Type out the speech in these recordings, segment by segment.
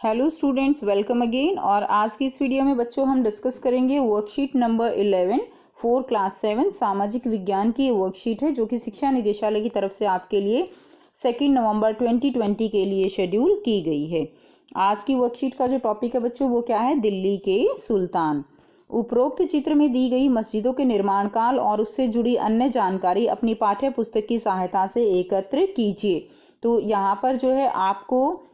Hello students, welcome again. और आज की इस वीडियो में बच्चों हम डिस्कस करेंगे वर्कशीट नंबर 11 4 क्लास 7 सामाजिक विज्ञान की वर्कशीट है जो कि शिक्षा निदेशालय की तरफ से आपके लिए 2 नवंबर 2020 के लिए शेड्यूल की गई है। आज की वर्कशीट का जो टॉपिक है बच्चों वो क्या है, दिल्ली के सुल्तान। उपरोक्त चित्र में दी गई मस्जिदों के निर्माण काल और उससे जुड़ी अन्य जानकारी अपनी पाठ्य पुस्तक की सहायता से एकत्र कीजिए। तो यहाँ पर जो है आपको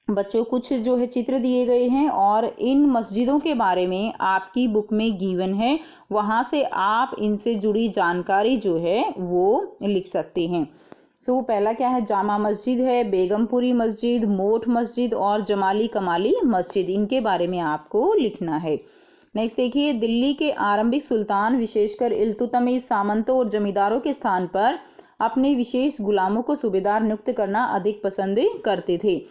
बच्चों कुछ जो है चित्र दिए गए हैं और इन मस्जिदों के बारे में आपकी बुक में गिवन है, वहां से आप इनसे जुड़ी जानकारी जो है वो लिख सकते हैं। सो पहला क्या है, जामा मस्जिद है, बेगमपुरी मस्जिद, मोठ मस्जिद और जमाली कमाली मस्जिद, इनके बारे में आपको लिखना है। नेक्स्ट देखिए, दिल्ली के आरंभिक सुल्तान विशेषकर इल्तुतमिश सामंतों और जमींदारों के स्थान पर अपने विशेष गुलामों को सूबेदार नियुक्त करना अधिक पसंद करते थे।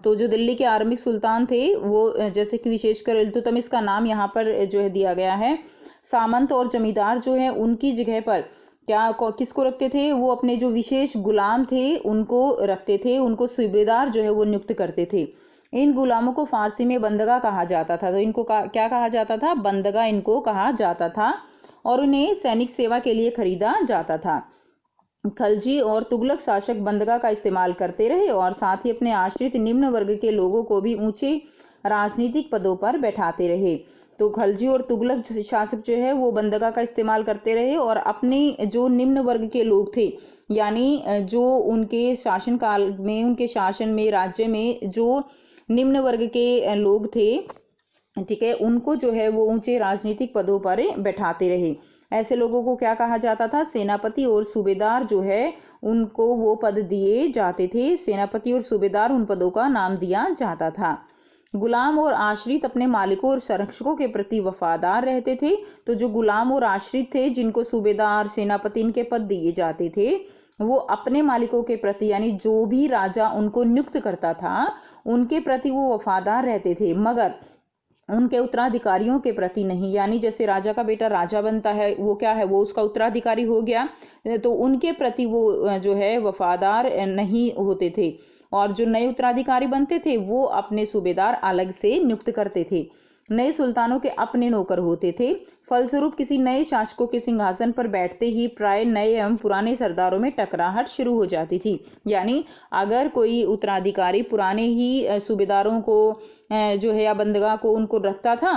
तो जो दिल्ली के आरंभिक सुल्तान थे वो जैसे कि विशेषकर इल्तुतमिश का नाम यहाँ पर जो है दिया गया है। सामंत और जमींदार जो है उनकी जगह पर किसको रखते थे, वो अपने जो विशेष गुलाम थे उनको रखते थे, उनको सूबेदार जो है वो नियुक्त करते थे। इन गुलामों को फारसी में बंदगा कहा जाता था। तो इनको क्या कहा जाता था, बंदगा इनको कहा जाता था और उन्हें सैनिक सेवा के लिए खरीदा जाता था। खलजी और तुगलक शासक बंदगा का इस्तेमाल करते रहे और साथ ही अपने आश्रित निम्न वर्ग के लोगों को भी ऊंचे राजनीतिक पदों पर बैठाते रहे। तो खलजी और तुगलक शासक जो है वो बंदगा का इस्तेमाल करते रहे और अपने जो निम्न वर्ग के लोग थे, यानी जो उनके शासन काल में, उनके शासन में, राज्य में जो निम्न वर्ग के लोग थे, ठीक है, उनको जो है वो ऊंचे राजनीतिक पदों पर बैठाते रहे। ऐसे लोगों को क्या कहा जाता था, सेनापति और सूबेदार जो है उनको वो पद दिए जाते थे। सेनापति और सूबेदार उन पदों का नाम दिया जाता था। गुलाम और आश्रित अपने मालिकों और संरक्षकों के प्रति वफादार रहते थे। तो जो गुलाम और आश्रित थे जिनको सूबेदार, सेनापति इनके पद दिए जाते थे, वो अपने मालिकों के प्रति, यानी जो भी राजा उनको नियुक्त करता था उनके प्रति वो वफादार रहते थे, मगर उनके उत्तराधिकारियों के प्रति नहीं। यानी जैसे राजा का बेटा राजा बनता है, वो क्या है, वो उसका उत्तराधिकारी हो गया, तो उनके प्रति वो जो है वफादार नहीं होते थे। और जो नए उत्तराधिकारी बनते थे वो अपने सूबेदार अलग से नियुक्त करते थे। नए सुल्तानों के अपने नौकर होते थे। फलस्वरूप किसी नए शासकों के सिंहासन पर बैठते ही प्राय नए एवं पुराने सरदारों में टकराहट शुरू हो जाती थी। यानी अगर कोई उत्तराधिकारी पुराने ही सूबेदारों को जो है या बंदगा को उनको रखता था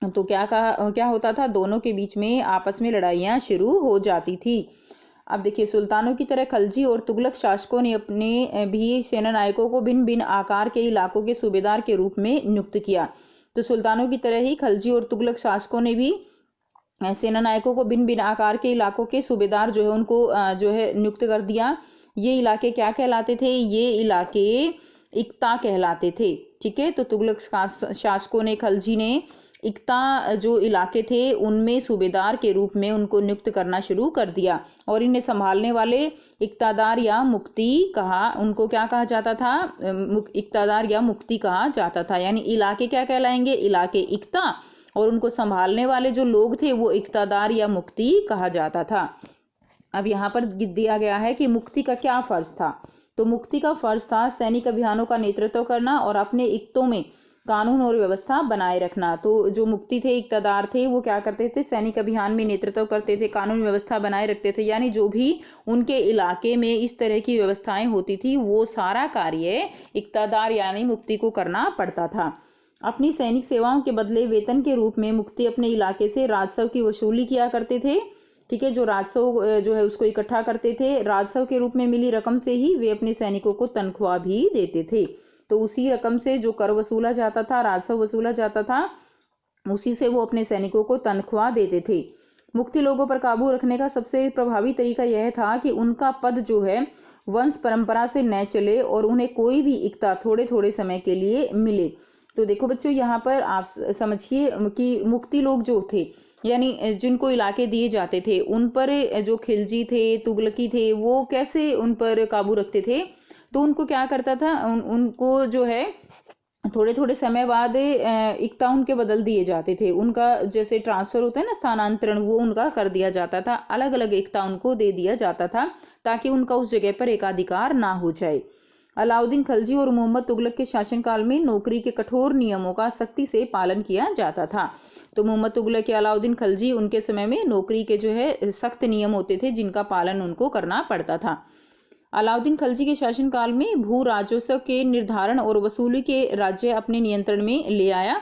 तो क्या होता था, दोनों के बीच में आपस में लड़ाइयाँ शुरू हो जाती थी। अब देखिए, सुल्तानों की तरह खलजी और तुगलक शासकों ने अपने भी सेनानायकों को भिन्न भिन्न आकार के इलाकों के सूबेदार के रूप में नियुक्त किया। तो सुल्तानों की तरह ही खलजी और तुगलक शासकों ने भी सेनानायकों को भिन्न भिन्न आकार के इलाकों के सूबेदार जो है उनको जो है नियुक्त कर दिया। ये इलाके क्या कहलाते थे, ये इलाके इक्ता कहलाते थे। ठीक है, तो तुगलक शासकों ने, खलजी ने इक्ता जो इलाके थे उनमें सूबेदार के रूप में उनको नियुक्त करना शुरू कर दिया और इन्हें संभालने वाले इक्तादार या मुफ्ती उनको क्या कहा जाता था, इक्तादार या मुफ्ती कहा जाता था। यानी इलाके क्या कहलाएंगे, इलाके इक्ता, और उनको संभालने वाले जो लोग थे वो इक्तादार या मुफ्ती कहा जाता था। अब यहाँ पर दिया गया है कि मुफ्ती का क्या फर्ज था। तो मुफ्ती का फर्ज था सैनिक अभियानों का नेतृत्व करना और अपने इक्तों में कानून और व्यवस्था बनाए रखना। तो जो मुफ्ती थे, इक्तदार थे, वो क्या करते थे, सैनिक अभियान में नेतृत्व करते थे, कानून व्यवस्था बनाए रखते थे। यानी जो भी उनके इलाके में इस तरह की व्यवस्थाएं होती थी वो सारा कार्य इक्तदार यानी मुफ्ती को करना पड़ता था। अपनी सैनिक सेवाओं के बदले वेतन के रूप में मुफ्ती अपने इलाके से राजस्व की वसूली किया करते थे। ठीक है, जो राजस्व जो है उसको इकट्ठा करते थे। राजस्व के रूप में मिली रकम से ही वे अपने सैनिकों को तनख्वाह भी देते थे। तो उसी रकम से जो कर वसूला जाता था, राजस्व वसूला जाता था, उसी से वो अपने सैनिकों को तनख्वाह देते थे। मुफ्ती लोगों पर काबू रखने का सबसे प्रभावी तरीका यह था कि उनका पद जो है वंश परंपरा से न चले और उन्हें कोई भी इक्ता थोड़े थोड़े समय के लिए मिले। तो देखो बच्चों, यहाँ पर आप समझिए कि मुफ्ती लोग जो थे, यानी जिनको इलाके दिए जाते थे, उन पर जो खिलजी थे, तुगलकी थे, वो कैसे उन पर काबू रखते थे। तो उनको क्या करता था, उनको जो है थोड़े थोड़े समय बाद इक्ता उनके बदल दिए जाते थे। उनका जैसे ट्रांसफर होता है ना, स्थानांतरण, वो उनका कर दिया जाता था। अलग अलग इक्ता उनको दे दिया जाता था ताकि उनका उस जगह पर एकाधिकार ना हो जाए। अलाउद्दीन खलजी और मोहम्मद तुगलक के शासनकाल में नौकरी के कठोर नियमों का सख्ती से पालन किया जाता था। तो मोहम्मद तुगलक या अलाउद्दीन खलजी, उनके समय में नौकरी के जो है सख्त नियम होते थे जिनका पालन उनको करना पड़ता था। अलाउद्दीन खलजी के शासनकाल में भू राजस्व के निर्धारण और वसूली के राज्य अपने नियंत्रण में ले आया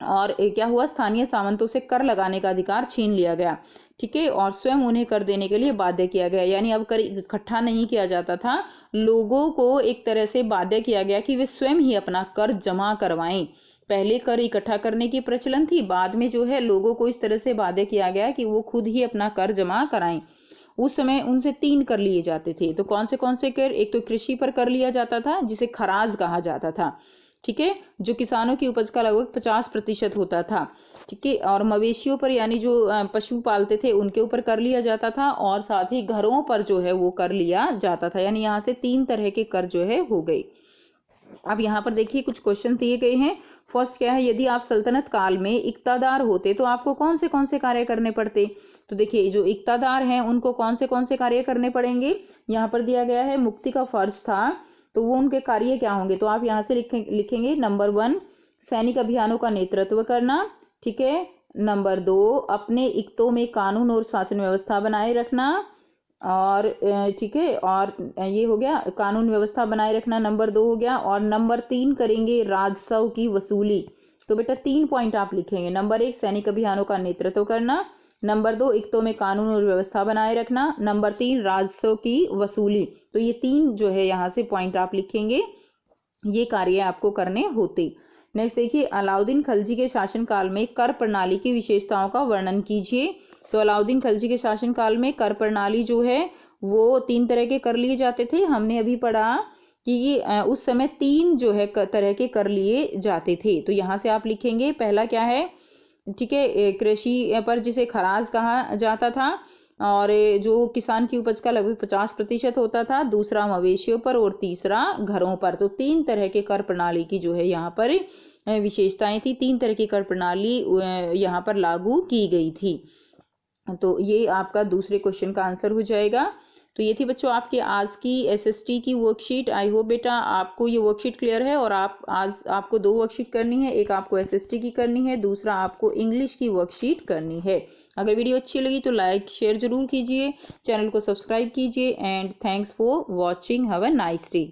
और क्या हुआ, स्थानीय सामंतों से कर लगाने का अधिकार छीन लिया गया। ठीक है, और स्वयं उन्हें कर देने के लिए बाध्य किया गया, यानी अब कर इकट्ठा नहीं किया जाता था, लोगों को एक तरह से बाध्य किया गया कि वे स्वयं ही अपना कर जमा करवाएं। पहले कर इकट्ठा करने की प्रचलन थी, बाद में जो है लोगों को इस तरह से बाध्य किया गया कि वो खुद ही अपना कर जमा कराएं। उस समय उनसे 3 कर लिए जाते थे। तो कौन से कर? एक तो कृषि पर कर लिया जाता था जिसे खराज कहा जाता था, ठीक है, जो किसानों की उपज का लगभग 50% होता था। ठीक है, और मवेशियों पर यानी जो पशु पालते थे उनके ऊपर कर लिया जाता था, और साथ ही घरों पर जो है वो कर लिया जाता था। यानी यहाँ से 3 तरह के कर जो है हो गए। अब यहाँ पर देखिए कुछ क्वेश्चन दिए गए हैं। फर्स्ट क्या है, यदि आप सल्तनत काल में इक्तादार होते तो आपको कौन से कार्य करने पड़ते? तो देखिए जो इक्तादार हैं उनको कौन से कार्य करने पड़ेंगे। यहाँ पर दिया गया है मुक्ति का फर्ज था, तो वो उनके कार्य क्या होंगे? तो आप यहाँ से लिखेंगे नंबर 1 सैनिक अभियानों का नेतृत्व करना। ठीक है, नंबर 2 अपने इक्तों में कानून और शासन व्यवस्था बनाए रखना। और ठीक है, और ये हो गया कानून व्यवस्था बनाए रखना, नंबर 2 हो गया। और नंबर 3 करेंगे राजस्व की वसूली। तो बेटा 3 पॉइंट आप लिखेंगे। नंबर 1 सैनिक अभियानों का नेतृत्व करना, नंबर 2 इक्तों में कानून और व्यवस्था बनाए रखना, नंबर 3 राजस्व की वसूली। तो ये 3 जो है यहाँ से पॉइंट आप लिखेंगे, ये कार्य आपको करने होते। नेक्स्ट देखिए, अलाउद्दीन खलजी के शासनकाल में कर प्रणाली की विशेषताओं का वर्णन कीजिए। तो अलाउद्दीन खलजी के शासनकाल में कर प्रणाली जो है वो 3 तरह के कर लिए जाते थे। हमने अभी पढ़ा कि उस समय 3 जो है तरह के कर लिए जाते थे। तो यहाँ से आप लिखेंगे पहला क्या है, ठीक है, कृषि पर जिसे खराज कहा जाता था और जो किसान की उपज का लगभग 50% होता था, दूसरा मवेशियों पर और तीसरा घरों पर। तो 3 तरह के कर प्रणाली की जो है यहाँ पर विशेषताएं थी, 3 तरह की कर प्रणाली यहाँ पर लागू की गई थी। तो ये आपका दूसरे क्वेश्चन का आंसर हो जाएगा। तो ये थी बच्चों आपकी आज की एसएसटी की वर्कशीट। आई होप बेटा आपको ये वर्कशीट क्लियर है। और आज आपको 2 वर्कशीट करनी है, एक आपको एसएसटी की करनी है, दूसरा आपको इंग्लिश की वर्कशीट करनी है। अगर वीडियो अच्छी लगी तो लाइक शेयर जरूर कीजिए, चैनल को सब्सक्राइब कीजिए। And thanks for watching. Have a nice day.